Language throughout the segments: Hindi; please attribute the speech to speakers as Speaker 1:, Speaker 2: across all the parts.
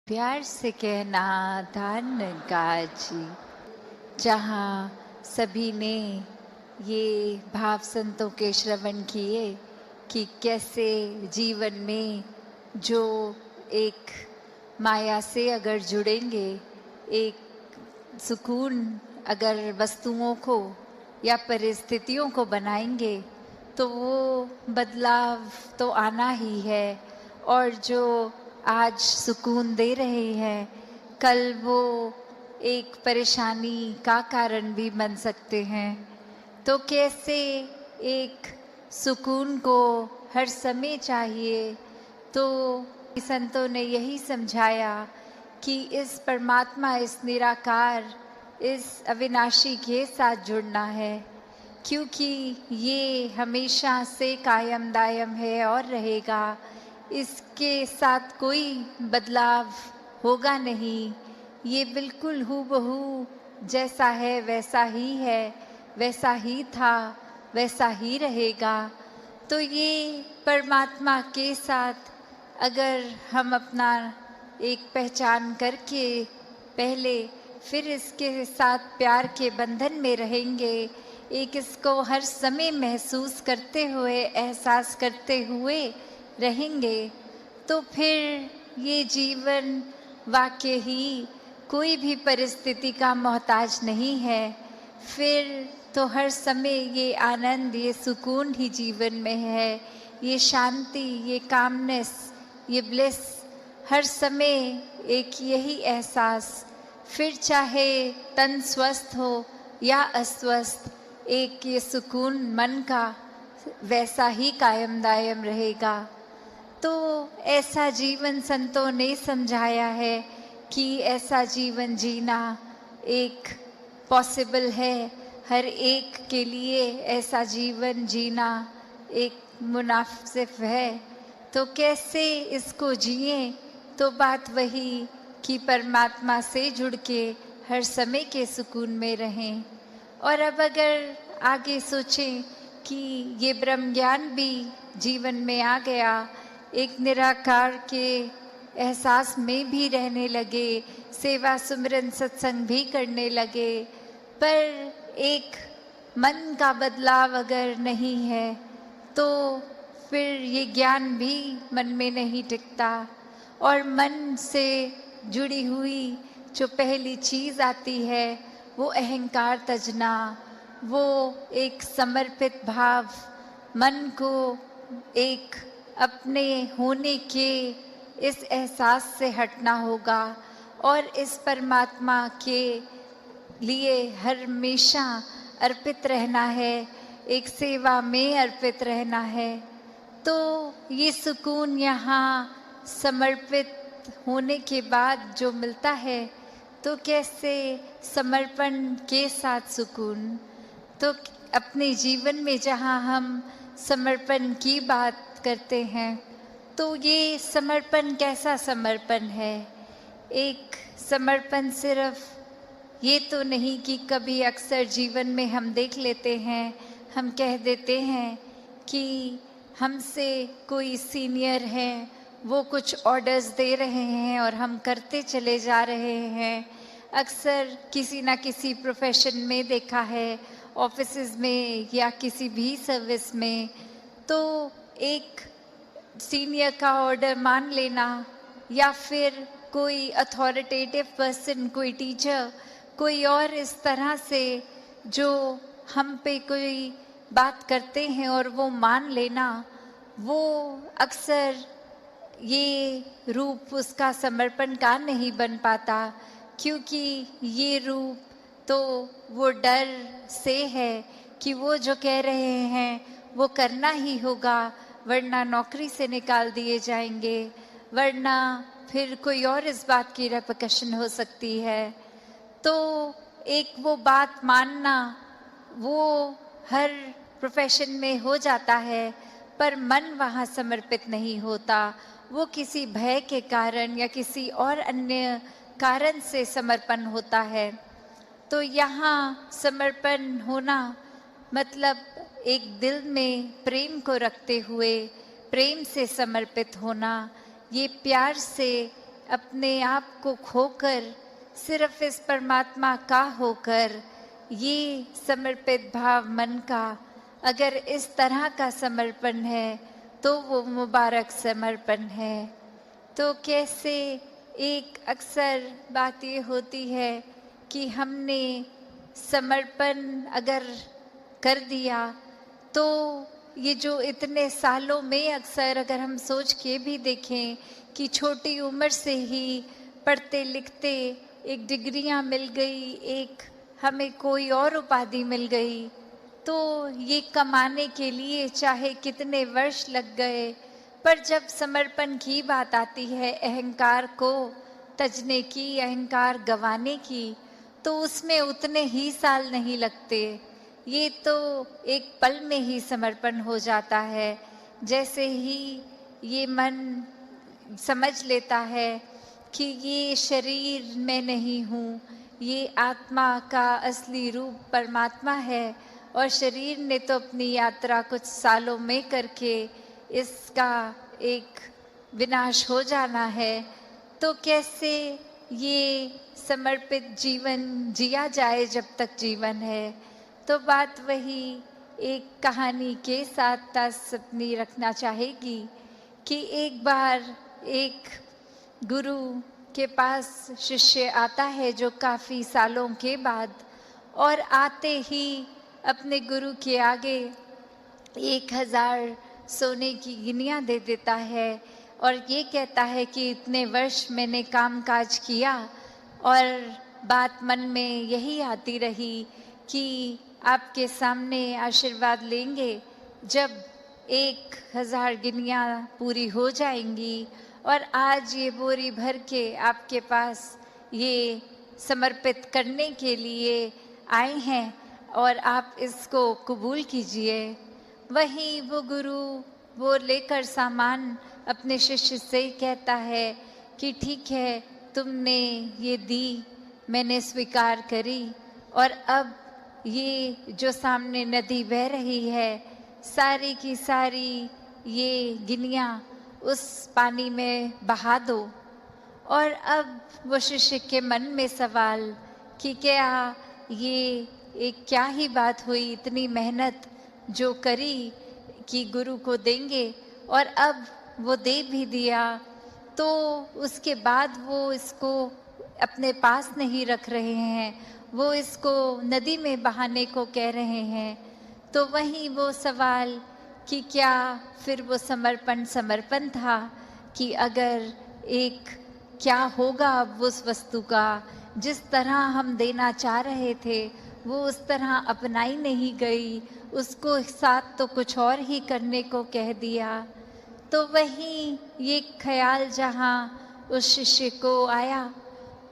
Speaker 1: प्यार से कहना धान गाजी। जहाँ सभी ने ये भाव संतों के श्रवण किए कि कैसे जीवन में जो एक माया से अगर जुड़ेंगे, एक सुकून अगर वस्तुओं को या परिस्थितियों को बनाएंगे तो वो बदलाव तो आना ही है। और जो आज सुकून दे रहे हैं, कल वो एक परेशानी का कारण भी बन सकते हैं। तो कैसे एक सुकून को हर समय चाहिए, तो संतों ने यही समझाया कि इस परमात्मा, इस निराकार, इस अविनाशी के साथ जुड़ना है, क्योंकि ये हमेशा से कायम दायम है और रहेगा। इसके साथ कोई बदलाव होगा नहीं। ये बिल्कुल हूबहू जैसा है वैसा ही है, वैसा ही था, वैसा ही रहेगा। तो ये परमात्मा के साथ अगर हम अपना एक पहचान करके पहले फिर इसके साथ प्यार के बंधन में रहेंगे, एक इसको हर समय महसूस करते हुए, एहसास करते हुए रहेंगे, तो फिर ये जीवन वाकई ही कोई भी परिस्थिति का मोहताज नहीं है। फिर तो हर समय ये आनंद, ये सुकून ही जीवन में है, ये शांति, ये कामनेस, ये ब्लिस, हर समय एक यही एहसास। फिर चाहे तन स्वस्थ हो या अस्वस्थ, एक ये सुकून मन का वैसा ही कायम दायम रहेगा। तो ऐसा जीवन संतों ने समझाया है कि ऐसा जीवन जीना एक पॉसिबल है, हर एक के लिए ऐसा जीवन जीना एक मुनासिब है। तो कैसे इसको जिए, तो बात वही कि परमात्मा से जुड़ के हर समय के सुकून में रहें। और अब अगर आगे सोचें कि ये ब्रह्म ज्ञान भी जीवन में आ गया, एक निराकार के एहसास में भी रहने लगे, सेवा सुमिरन सत्संग भी करने लगे, पर एक मन का बदलाव अगर नहीं है तो फिर ये ज्ञान भी मन में नहीं टिकता। और मन से जुड़ी हुई जो पहली चीज़ आती है वो अहंकार तजना, वो एक समर्पित भाव, मन को एक अपने होने के इस एहसास से हटना होगा और इस परमात्मा के लिए हमेशा अर्पित रहना है, एक सेवा में अर्पित रहना है। तो ये सुकून यहाँ समर्पित होने के बाद जो मिलता है, तो कैसे समर्पण के साथ सुकून। तो अपने जीवन में जहाँ हम समर्पण की बात करते हैं, तो ये समर्पण कैसा समर्पण है। एक समर्पण सिर्फ ये तो नहीं कि कभी अक्सर जीवन में हम देख लेते हैं, हम कह देते हैं कि हमसे कोई सीनियर है, वो कुछ ऑर्डर्स दे रहे हैं और हम करते चले जा रहे हैं। अक्सर किसी ना किसी प्रोफेशन में देखा है, ऑफिसेज में या किसी भी सर्विस में, तो एक सीनियर का ऑर्डर मान लेना या फिर कोई अथॉरिटेटिव पर्सन, कोई टीचर, कोई और इस तरह से जो हम पे कोई बात करते हैं और वो मान लेना, वो अक्सर ये रूप उसका समर्पण का नहीं बन पाता, क्योंकि ये रूप तो वो डर से है कि वो जो कह रहे हैं वो करना ही होगा, वरना नौकरी से निकाल दिए जाएंगे, वरना फिर कोई और इस बात की रेपरकशन हो सकती है। तो एक वो बात मानना वो हर प्रोफेशन में हो जाता है, पर मन वहाँ समर्पित नहीं होता। वो किसी भय के कारण या किसी और अन्य कारण से समर्पण होता है। तो यहाँ समर्पण होना मतलब एक दिल में प्रेम को रखते हुए प्रेम से समर्पित होना, ये प्यार से अपने आप को खोकर सिर्फ इस परमात्मा का होकर, ये समर्पित भाव मन का अगर इस तरह का समर्पण है तो वो मुबारक समर्पण है। तो कैसे एक अक्सर बात ये होती है कि हमने समर्पण अगर कर दिया तो ये जो इतने सालों में अक्सर अगर हम सोच के भी देखें कि छोटी उम्र से ही पढ़ते लिखते एक डिग्रियां मिल गई, एक हमें कोई और उपाधि मिल गई, तो ये कमाने के लिए चाहे कितने वर्ष लग गए, पर जब समर्पण की बात आती है, अहंकार को तजने की, अहंकार गंवाने की, तो उसमें उतने ही साल नहीं लगते। ये तो एक पल में ही समर्पण हो जाता है। जैसे ही ये मन समझ लेता है कि ये शरीर मैं नहीं हूँ, ये आत्मा का असली रूप परमात्मा है और शरीर ने तो अपनी यात्रा कुछ सालों में करके इसका एक विनाश हो जाना है, तो कैसे ये समर्पित जीवन जिया जाए जब तक जीवन है। तो बात वही एक कहानी के साथ तास अपनी रखना चाहेगी कि एक बार एक गुरु के पास शिष्य आता है जो काफ़ी सालों के बाद, और आते ही अपने गुरु के आगे 1000 सोने की गिनियाँ दे देता है और ये कहता है कि इतने वर्ष मैंने काम काज किया और बात मन में यही आती रही कि आपके सामने आशीर्वाद लेंगे जब 1000 गिनियाँ पूरी हो जाएंगी, और आज ये बोरी भर के आपके पास ये समर्पित करने के लिए आए हैं और आप इसको कबूल कीजिए। वहीं वो गुरु वो लेकर सामान अपने शिष्य से कहता है कि ठीक है, तुमने ये दी, मैंने स्वीकार करी, और अब ये जो सामने नदी बह रही है, सारी की सारी ये गिनियाँ उस पानी में बहा दो। और अब वो शिष्य के मन में सवाल कि क्या ये एक क्या ही बात हुई, इतनी मेहनत जो करी कि गुरु को देंगे और अब वो दे भी दिया, तो उसके बाद वो इसको अपने पास नहीं रख रहे हैं, वो इसको नदी में बहाने को कह रहे हैं। तो वहीं वो सवाल कि क्या फिर वो समर्पण था कि अगर एक क्या होगा अब उस वस्तु का, जिस तरह हम देना चाह रहे थे वो उस तरह अपनाई नहीं गई, उसको साथ तो कुछ और ही करने को कह दिया। तो वहीं ये ख्याल जहाँ उस शिष्य को आया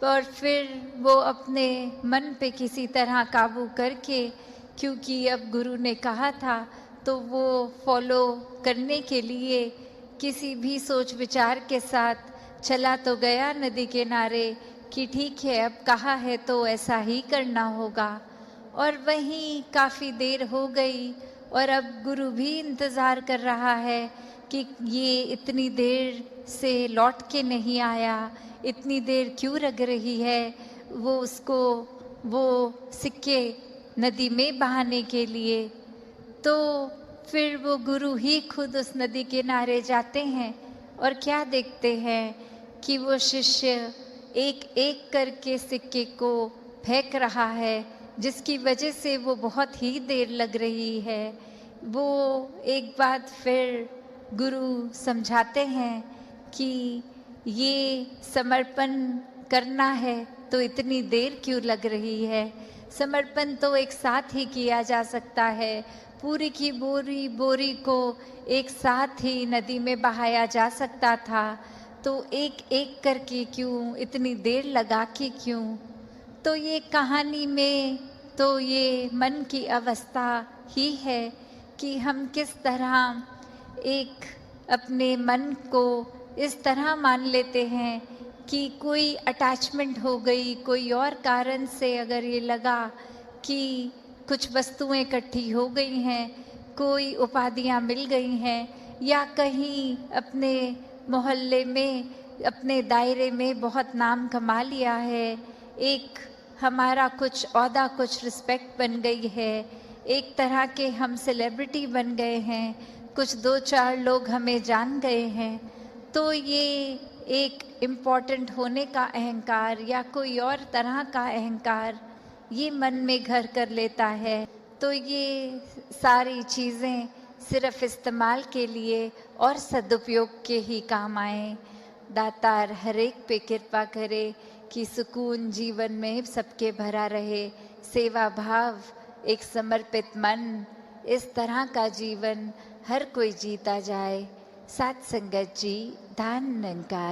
Speaker 1: और फिर वो अपने मन पे किसी तरह काबू करके, क्योंकि अब गुरु ने कहा था तो वो फॉलो करने के लिए किसी भी सोच विचार के साथ चला तो गया नदी किनारे कि ठीक है, अब कहा है तो ऐसा ही करना होगा। और वहीं काफ़ी देर हो गई और अब गुरु भी इंतज़ार कर रहा है कि ये इतनी देर से लौट के नहीं आया, इतनी देर क्यों लग रही है वो उसको वो सिक्के नदी में बहाने के लिए। तो फिर वो गुरु ही खुद उस नदी किनारे जाते हैं और क्या देखते हैं कि वो शिष्य एक एक करके सिक्के को फेंक रहा है, जिसकी वजह से वो बहुत ही देर लग रही है। वो एक बात फिर गुरु समझाते हैं कि ये समर्पण करना है तो इतनी देर क्यों लग रही है, समर्पण तो एक साथ ही किया जा सकता है, पूरी की बोरी को एक साथ ही नदी में बहाया जा सकता था, तो एक एक करके क्यों, इतनी देर लगा के क्यों। तो ये कहानी में तो ये मन की अवस्था ही है कि हम किस तरह एक अपने मन को इस तरह मान लेते हैं कि कोई अटैचमेंट हो गई, कोई और कारण से अगर ये लगा कि कुछ वस्तुएं इकट्ठी हो गई हैं, कोई उपाधियां मिल गई हैं, या कहीं अपने मोहल्ले में अपने दायरे में बहुत नाम कमा लिया है, एक हमारा कुछ ओहदा, कुछ रिस्पेक्ट बन गई है, एक तरह के हम सेलिब्रिटी बन गए हैं, कुछ 2-4 लोग हमें जान गए हैं, तो ये एक इम्पॉर्टेंट होने का अहंकार या कोई और तरह का अहंकार ये मन में घर कर लेता है। तो ये सारी चीज़ें सिर्फ इस्तेमाल के लिए और सदुपयोग के ही काम आए। दातार हर एक पे कृपा करे कि सुकून जीवन में सबके भरा रहे, सेवा भाव, एक समर्पित मन, इस तरह का जीवन हर कोई जीता जाए। साथ संगत जी, धन निरंकार।